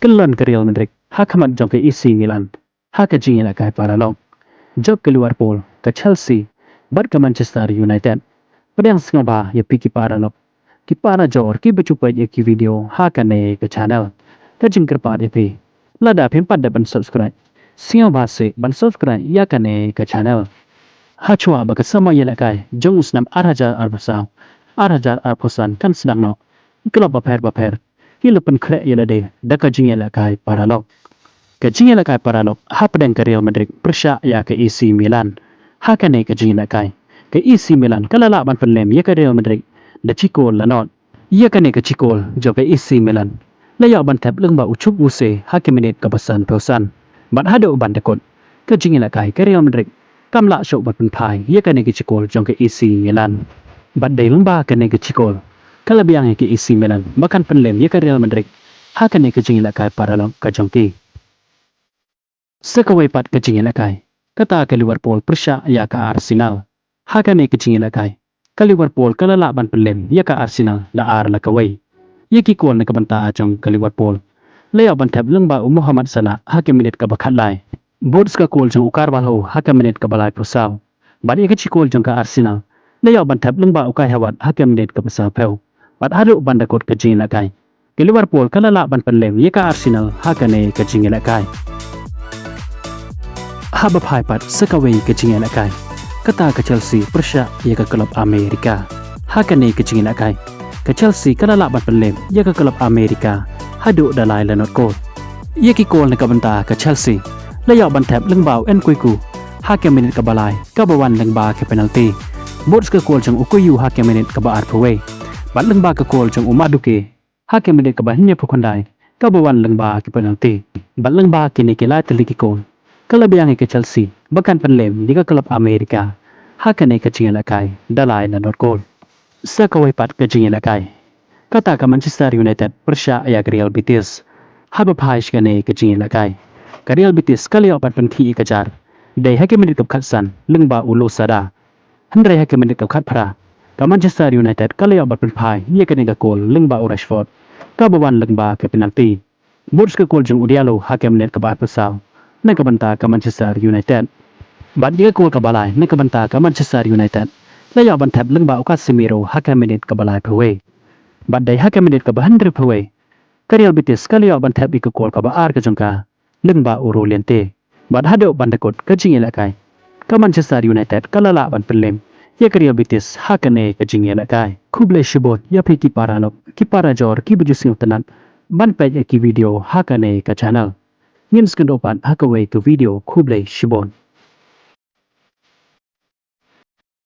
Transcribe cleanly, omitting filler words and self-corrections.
Kelon ke Real Madrid, hakamat jong ke AC Milan, haka jingin akai paralog. Job ke Liverpool, ke Chelsea, bat ke Manchester United. Pedang sengaba ya piki paralog. Ki para jor ki berjumpa ya ki video haka ne ke channel. Ke jingker pa ya pi. Lada pimpat da ban subscribe. Sengaba se ban subscribe ya ka ne ke channel. Hachua ba ke sama ya lakai, jong usnam araja arbasau. Araja arposan kan sedang no. Kelop baper. Hilapan krek ya lade, daka jingin lakai paralog. Ke jingin lakai paralog, hapadang ke Real Madrid, persya ya ke AC Milan. Haka ne ke jingin lakai. Ke AC Milan, kalala ban penlem ya ke Real Madrid, da cikol lanot. Ya ka ne ke cikol, jo ke AC Milan. Layak ban tap leng ba ucup use, haka menit ke pesan pesan. Ban hado ban dekot. Ke jingin lakai ke Real Madrid, kam lak syok ban penpai, ya ka ne ke cikol, jong ke AC Milan. Ban day leng ba ke ne ke cikol. Kalabiang ke AC Milan, bahkan penlem ya ke Real Madrid. Haka ne ke jingin lakai paralog ke jong ti. Sekawai pat ke jingin lakai. Kata ke Liverpool persya ya ke Arsenal. Haka ne ke jingin lakai. Ke Liverpool kalala ban penlem ya ke Arsenal da ar la kawai. Ya ki kual ne ke banta jong ke Liverpool. Layak ban tab leng ba Muhammad Salah haka menit ke bakat lai. Bods ke kual jong ukar balho haka menit ke balai pusau. Ban ya ke cikol jong ke Arsenal. Layak ban tab leng ba ukai hawat haka menit ke pusau peu. Bat haduk ban dakot ke jingin lakai. Ke Liverpool kalala ban penlem ya ke Arsenal haka ne ke jingin lakai. Haba pat sekawai ke jingin lakai. Kata ke Chelsea persya ya ke klub Amerika. Haka ne ke jingin lakai. Ke Chelsea kalala ban penlem ya ke klub Amerika. Haduk dalai lanot kol. Ya ki kol ne ke banta ke Chelsea. Layak ban tab leng bau en kuiku. Haka menit ke balai. Kabawan leng ba ke penalti. Bods ke kol jeng ukuyu haka menit ke baar pawai. Bat leng ba ke kol jeng umaduke. Haka menit ke bahnya pukundai. Kabawan leng ba ke penalti. Bat leng ba kini ke lai teliki kol. Kelebihan ke Chelsea, bahkan penlem di klub Amerika. Haka ne ke jingin lakai, dalai lanot kol. Sekawai pat ke jingin lakai. Kata ke Manchester United, persya ya ke Real Betis. Haba paish ke ne ke jingin lakai. Ke Real Betis kali opat penti kejar. Day hake menit ke katsan, leng ba ulo sada. Hendrai hake menit ke kat para. Ke Manchester United kali opat penpai, ya ke ne ke kol, leng ba Rashford. Kabawan leng ba ke penalti. Bods ke kol jeng udialo hake menit ke baat pesau. Nak banta ke Manchester United. Bat dia kol ke balai, nak banta ke Manchester United. Layak bantab leng ba ukat semiro haka menit ke balai pawai. Bat day haka menit ke bahandre pawai. Ke Real Betis kali yak bantab ke kol ke baar ke jengka. Leng ba uro liente. Bat hadok bandakot ke jingin lakai. Ke Manchester United kalala ban penlem. Ya ke Real Betis haka ne ke jingin lakai. Kuble shibot ya pi ki paralog. Ki para jor ki bujusing tenan. Ban pej ki video haka ne ke channel. Ngin skendopan hakaway ke video kublay shibon.